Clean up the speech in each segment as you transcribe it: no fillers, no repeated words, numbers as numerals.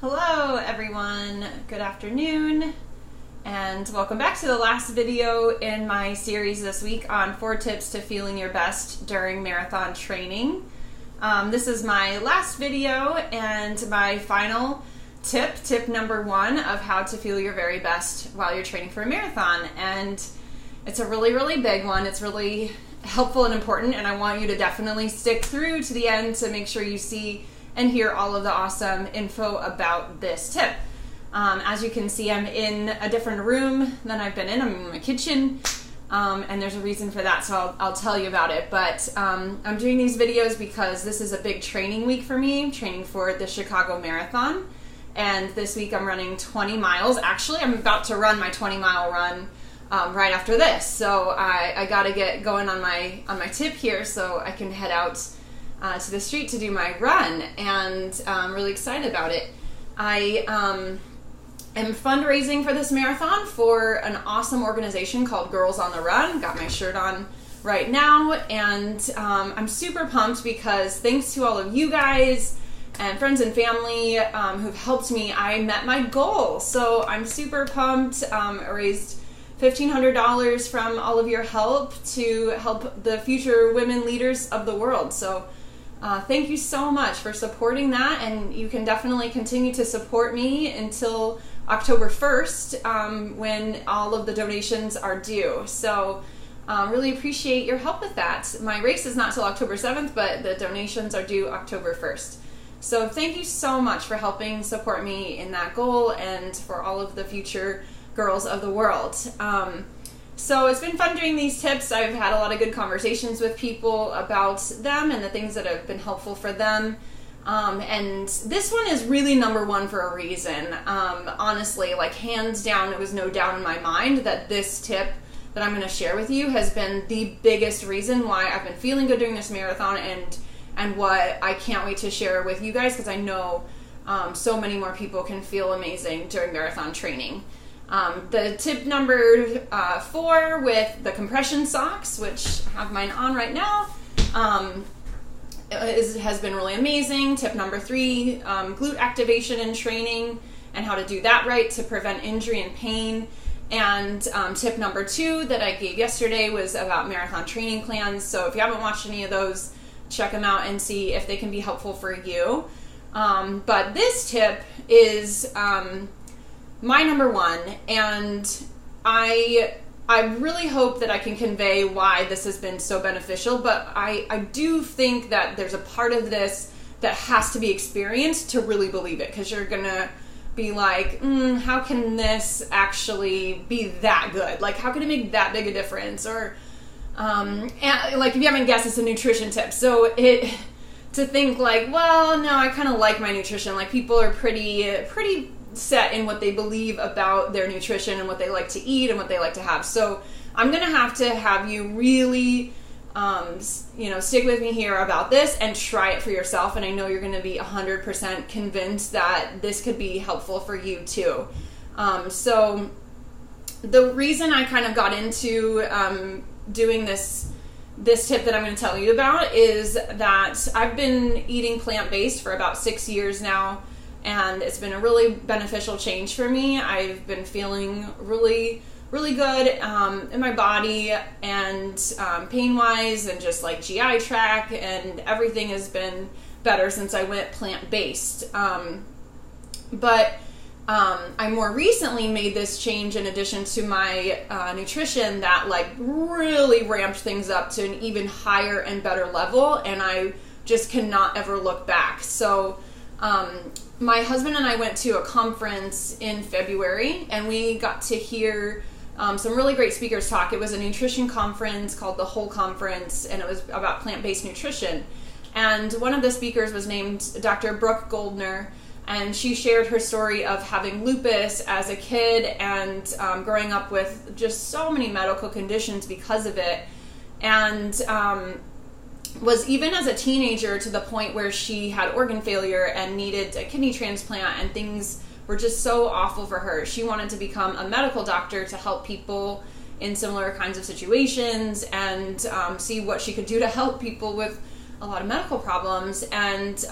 Hello everyone, good afternoon, and welcome back to the last video in my series this week on 4 tips to feeling your best during marathon training. This is my last video and my final tip number 1 of how to feel your very best while you're training for a marathon. And it's a really big one. It's really helpful and important, and I want you to definitely stick through to the end to make sure you see and hear all of the awesome info about this tip. As you can see, I'm in a different room than I've been in. I'm in my kitchen, and there's a reason for that, so I'll tell you about it. But I'm doing these videos because this is a big training week for me, training for the Chicago Marathon. And this week I'm running 20 miles. Actually, I'm about to run my 20-mile run right after this. So I gotta get going on my tip here so I can head out to the street to do my run, and I'm really excited about it. I am fundraising for this marathon for an awesome organization called Girls on the Run. Got my shirt on right now, and I'm super pumped because thanks to all of you guys and friends and family who've helped me, I met my goal. So I'm super pumped. I raised $1,500 from all of your help to help the future women leaders of the world. So thank you so much for supporting that, and you can definitely continue to support me until October 1st when all of the donations are due. So really appreciate your help with that. My race is not till October 7th, but the donations are due October 1st. So thank you so much for helping support me in that goal and for all of the future girls of the world. So it's been fun doing these tips. I've had a lot of good conversations with people about them and the things that have been helpful for them. And this one is really number 1 for a reason. Honestly, like hands down, it was no doubt in my mind that this tip that I'm going to share with you has been the biggest reason why I've been feeling good during this marathon, and what I can't wait to share with you guys, because I know so many more people can feel amazing during marathon training. The tip number 4 with the compression socks, which I have mine on right now, has been really amazing. Tip number 3, glute activation in training and how to do that right to prevent injury and pain. And tip number 2 that I gave yesterday was about marathon training plans. So if you haven't watched any of those, check them out and see if they can be helpful for you. But this tip is my number 1, and I really hope that I can convey why this has been so beneficial, but I do think that there's a part of this that has to be experienced to really believe it, because you're gonna be like, how can this actually be that good? Like, how can it make that big a difference? Or and, like, if you haven't guessed, it's a nutrition tip. So to think like, well, no, I kind of like my nutrition. Like, people are pretty set in what they believe about their nutrition and what they like to eat and what they like to have. So I'm gonna have you really stick with me here about this and try it for yourself, and I know you're gonna be 100% convinced that this could be helpful for you too. So the reason I kind of got into doing this tip that I'm going to tell you about is that I've been eating plant-based for about 6 years now, and it's been a really beneficial change for me. I've been feeling really good in my body, and pain-wise, and just like GI tract, and everything has been better since I went plant-based. But I more recently made this change in addition to my nutrition that like really ramped things up to an even higher and better level, and I just cannot ever look back. So my husband and I went to a conference in February, and we got to hear some really great speakers talk. It was a nutrition conference called the Whole Conference, and it was about plant-based nutrition. And one of the speakers was named Dr. Brooke Goldner, and she shared her story of having lupus as a kid and growing up with just so many medical conditions because of it. And was even as a teenager to the point where she had organ failure and needed a kidney transplant, and things were just so awful for her. She wanted to become a medical doctor to help people in similar kinds of situations and see what she could do to help people with a lot of medical problems. And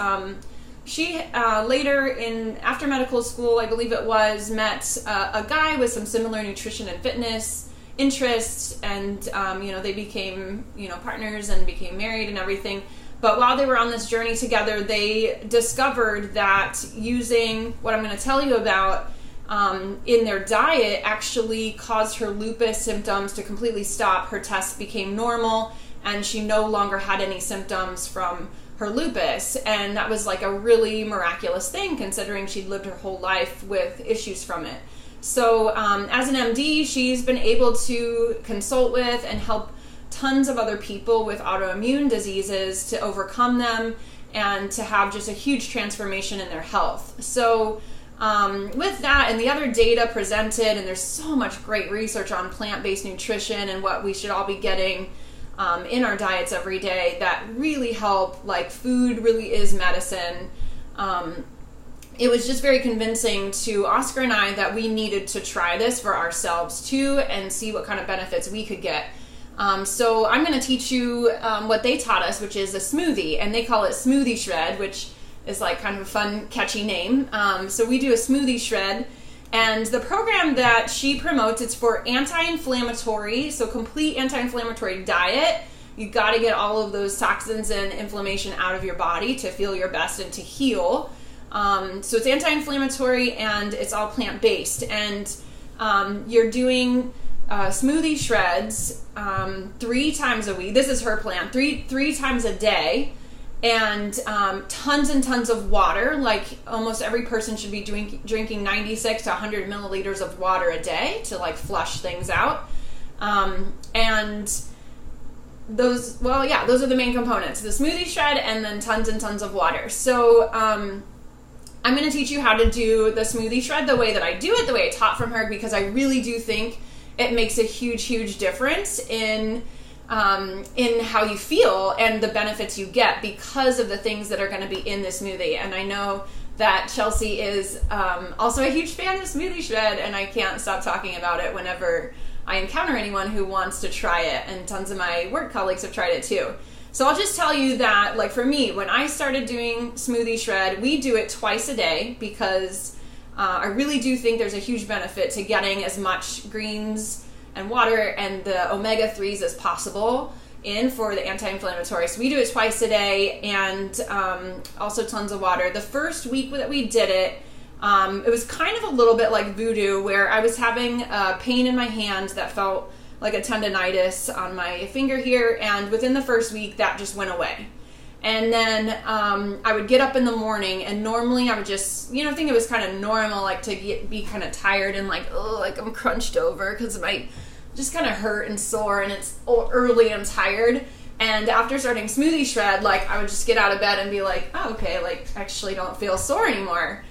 she later after medical school, I believe it was, met a guy with some similar nutrition and fitness interests, and they became partners and became married and everything. But while they were on this journey together, they discovered that using what I'm going to tell you about in their diet actually caused her lupus symptoms to completely stop. Her tests became normal, and she no longer had any symptoms from her lupus. And that was like a really miraculous thing, considering she'd lived her whole life with issues from it. So as an MD, she's been able to consult with and help tons of other people with autoimmune diseases to overcome them and to have just a huge transformation in their health. So with that and the other data presented, and there's so much great research on plant-based nutrition and what we should all be getting in our diets every day that really help. Like, food really is medicine. It was just very convincing to Oscar and I that we needed to try this for ourselves too and see what kind of benefits we could get. So I'm going to teach you what they taught us, which is a smoothie, and they call it Smoothie Shred, which is like kind of a fun, catchy name. So we do a smoothie shred, and the program that she promotes, it's for anti-inflammatory, so complete anti-inflammatory diet. You got to get all of those toxins and inflammation out of your body to feel your best and to heal. So it's anti-inflammatory, and it's all plant-based, and you're doing smoothie shreds 3 times a week. This is her plan. Three times a day, and tons and tons of water. Like, almost every person should be drinking 96 to 100 milliliters of water a day to like flush things out. And those are the main components: the smoothie shred and then tons and tons of water. So I'm going to teach you how to do the smoothie shred the way that I do it, the way I taught from her, because I really do think it makes a huge difference in how you feel and the benefits you get because of the things that are going to be in the smoothie. And I know that Chelsea is also a huge fan of smoothie shred, and I can't stop talking about it whenever I encounter anyone who wants to try it, and tons of my work colleagues have tried it too. So I'll just tell you that, like, for me, when I started doing smoothie shred, we do it twice a day because I really do think there's a huge benefit to getting as much greens and water and the omega-3s as possible in for the anti-inflammatory. So we do it twice a day, and also tons of water. The first week that we did it, it was kind of a little bit like voodoo, where I was having pain in my hand that felt like a tendinitis on my finger here, and within the first week that just went away. And then I would get up in the morning, and normally I would just, think it was kind of normal, like to be kind of tired and like, oh, like I'm crunched over because it might just kind of hurt and sore, and it's early and I'm tired. And after starting smoothie shred, like, I would just get out of bed and be like, oh, okay, like, actually don't feel sore anymore.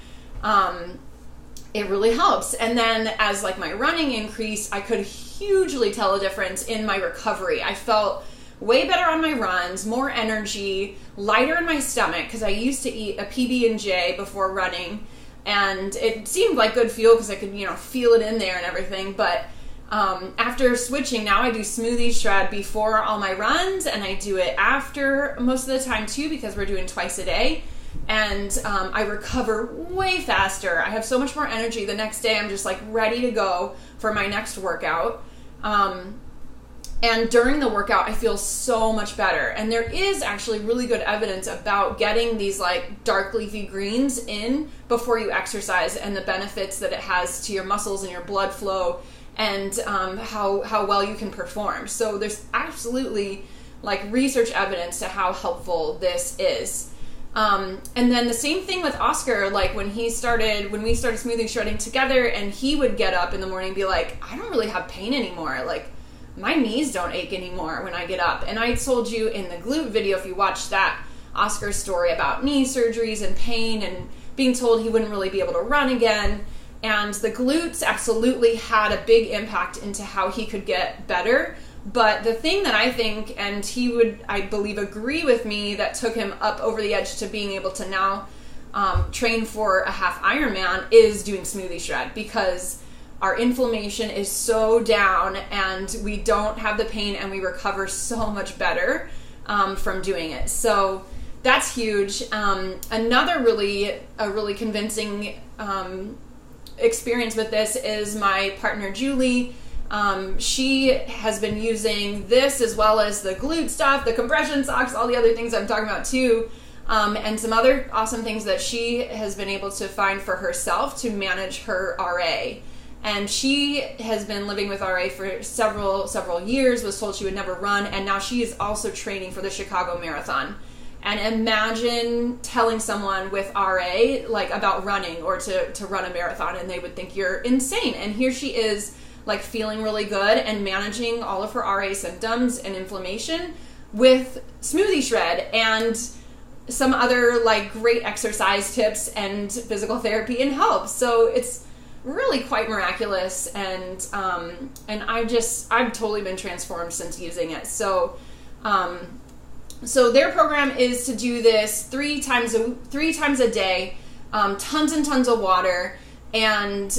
It really helps. And then as like my running increased, I could hugely tell a difference in my recovery. I felt way better on my runs, more energy, lighter in my stomach, because I used to eat a PB&J before running, and it seemed like good fuel because I could, feel it in there and everything. But after switching, now I do smoothie shred before all my runs, and I do it after most of the time too, because we're doing twice a day. And I recover way faster. I have so much more energy. The next day I'm just like ready to go for my next workout. And during the workout I feel so much better. And there is actually really good evidence about getting these like dark leafy greens in before you exercise, and the benefits that it has to your muscles and your blood flow, and how well you can perform. So there's absolutely like research evidence to how helpful this is. And then the same thing with Oscar, like when we started smoothie shredding together, and he would get up in the morning and be like, I don't really have pain anymore. Like, my knees don't ache anymore when I get up. And I told you in the glute video, if you watched that, Oscar's story about knee surgeries and pain and being told he wouldn't really be able to run again. And the glutes absolutely had a big impact into how he could get better. But the thing that I think, and he would, I believe, agree with me, that took him up over the edge to being able to now train for a half Ironman is doing smoothie shred, because our inflammation is so down and we don't have the pain, and we recover so much better from doing it. So that's huge. Another really convincing experience with this is my partner Julie. She has been using this as well as the glute stuff, the compression socks, all the other things I'm talking about too, and some other awesome things that she has been able to find for herself to manage her RA. And she has been living with RA for several years, was told she would never run, and now she is also training for the Chicago Marathon. And imagine telling someone with RA like about running or to run a marathon, and they would think you're insane. And here she is, like feeling really good and managing all of her RA symptoms and inflammation with Smoothie Shred and some other like great exercise tips and physical therapy and help. So it's really quite miraculous, and I've totally been transformed since using it. So their program is to do this three times a day, tons and tons of water, and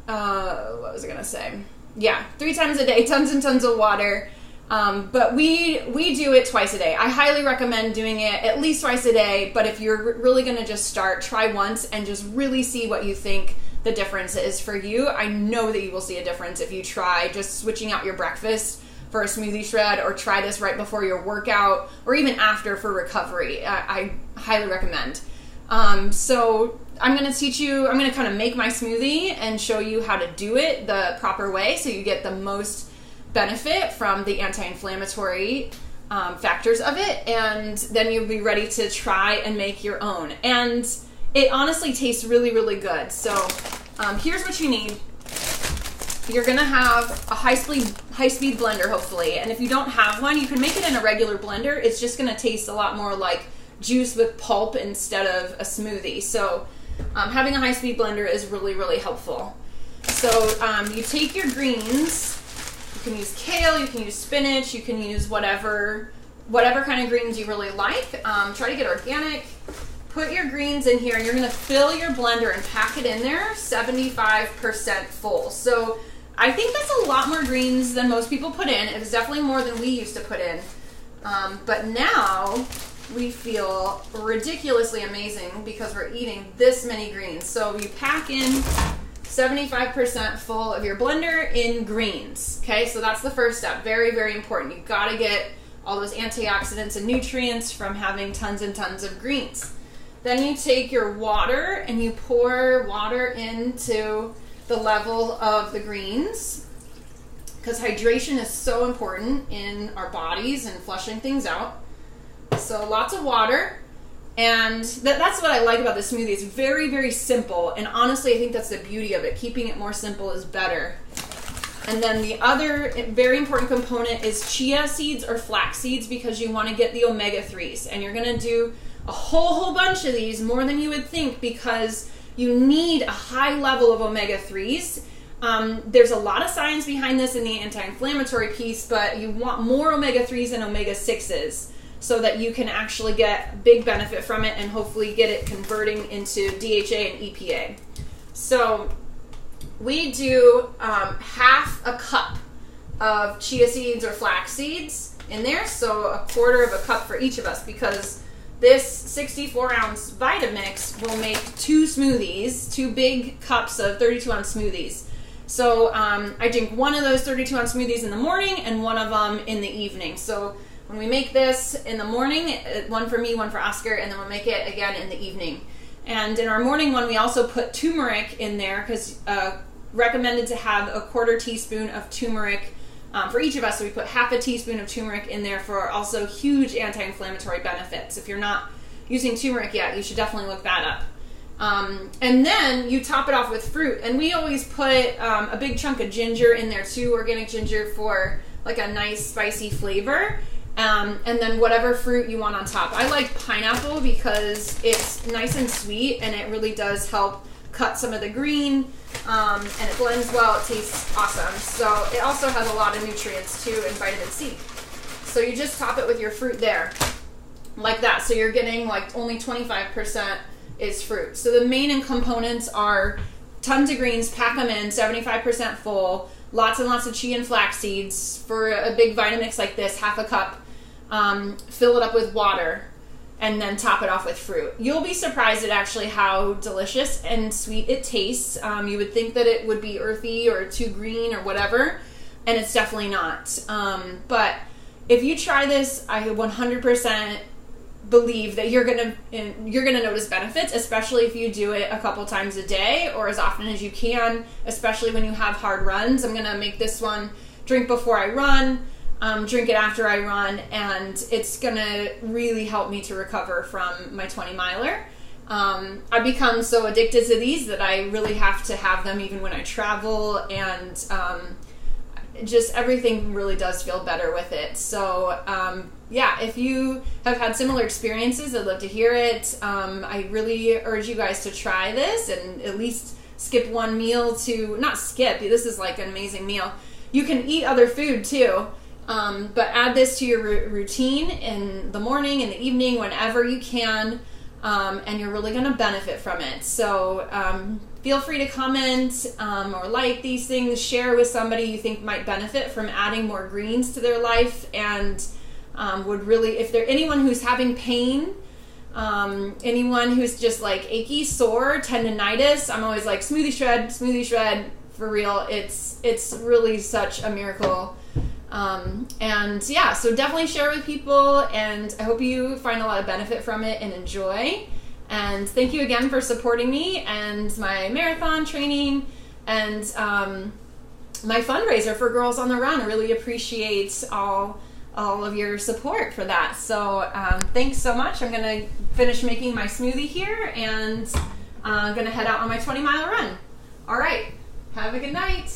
what was I gonna say? Yeah, 3 times a day, tons and tons of water. But we do it twice a day. I highly recommend doing it at least twice a day, but if you're really going to just start, try once and just really see what you think the difference is for you. I know that you will see a difference if you try just switching out your breakfast for a Smoothie Shred, or try this right before your workout or even after for recovery. I highly recommend. So I'm going to kind of make my smoothie and show you how to do it the proper way so you get the most benefit from the anti-inflammatory factors of it, and then you'll be ready to try and make your own. And it honestly tastes really, really good. So here's what you need. You're gonna have a high-speed blender, hopefully, and if you don't have one, you can make it in a regular blender. It's just gonna taste a lot more like juice with pulp instead of a smoothie. So having a high-speed blender is really, really helpful. So you take your greens. You can use kale, you can use spinach, you can use whatever kind of greens you really like. Try to get organic. Put your greens in here, and you're going to fill your blender and pack it in there 75% full. So I think that's a lot more greens than most people put in. It was definitely more than we used to put in. But now we feel ridiculously amazing because we're eating this many greens. So you pack in 75% full of your blender in greens. Okay, so that's the first step. Very, very important. You've got to get all those antioxidants and nutrients from having tons and tons of greens. Then you take your water and you pour water into the level of the greens, because hydration is so important in our bodies and flushing things out. So lots of water. And that's what I like about this smoothie. It's very, very simple. And honestly, I think that's the beauty of it. Keeping it more simple is better. And then the other very important component is chia seeds or flax seeds, because you want to get the omega-3s. And you're going to do a whole bunch of these, more than you would think, because you need a high level of omega-3s. There's a lot of science behind this in the anti-inflammatory piece, but you want more omega-3s and omega-6s, so that you can actually get big benefit from it and hopefully get it converting into DHA and EPA. So we do half a cup of chia seeds or flax seeds in there, so a quarter of a cup for each of us, because this 64-ounce Vitamix will make 2 smoothies, 2 big cups of 32-ounce smoothies. So I drink one of those 32-ounce smoothies in the morning and one of them in the evening. So when we make this in the morning, one for me, one for Oscar, and then we'll make it again in the evening. And in our morning one, we also put turmeric in there, because recommended to have a 1/4 teaspoon of turmeric for each of us. So we put half a teaspoon of turmeric in there for also huge anti-inflammatory benefits. If you're not using turmeric yet, you should definitely look that up. And then you top it off with fruit. And we always put a big chunk of ginger in there too, organic ginger, for like a nice spicy flavor. And then whatever fruit you want on top. I like pineapple because it's nice and sweet, and it really does help cut some of the green, and it blends well. It tastes awesome. So it also has a lot of nutrients too, and vitamin C. So you just top it with your fruit there, like that. So you're getting like only 25% is fruit. So the main components are tons of greens, pack them in, 75% full, lots and lots of chia and flax seeds for a big Vitamix like this, half a cup. fill it up with water, and then top it off with fruit. You'll be surprised at actually how delicious and sweet it tastes. You would think that it would be earthy or too green or whatever, and it's definitely not. But if you try this, I 100% believe that you're gonna notice benefits, especially if you do it a couple times a day or as often as you can, especially when you have hard runs. I'm gonna make this one drink before I run, drink it after I run, and it's gonna really help me to recover from my 20 miler. I've become so addicted to these that I really have to have them even when I travel, and just everything really does feel better with it. So yeah, if you have had similar experiences, I'd love to hear it. I really urge you guys to try this and at least skip one meal to, not skip, this is like an amazing meal. You can eat other food too, but add this to your routine in the morning, in the evening, whenever you can, and you're really going to benefit from it. So feel free to comment or like these things, share with somebody you think might benefit from adding more greens to their life, and would really, if there anyone who's having pain, anyone who's just like achy, sore, tendinitis, I'm always like smoothie shred, for real. It's really such a miracle. And yeah, so definitely share with people, and I hope you find a lot of benefit from it and enjoy. And thank you again for supporting me and my marathon training and my fundraiser for Girls on the Run. I really appreciate all of your support for that. So thanks so much. I'm going to finish making my smoothie here, and I'm going to head out on my 20-mile run. All right. Have a good night.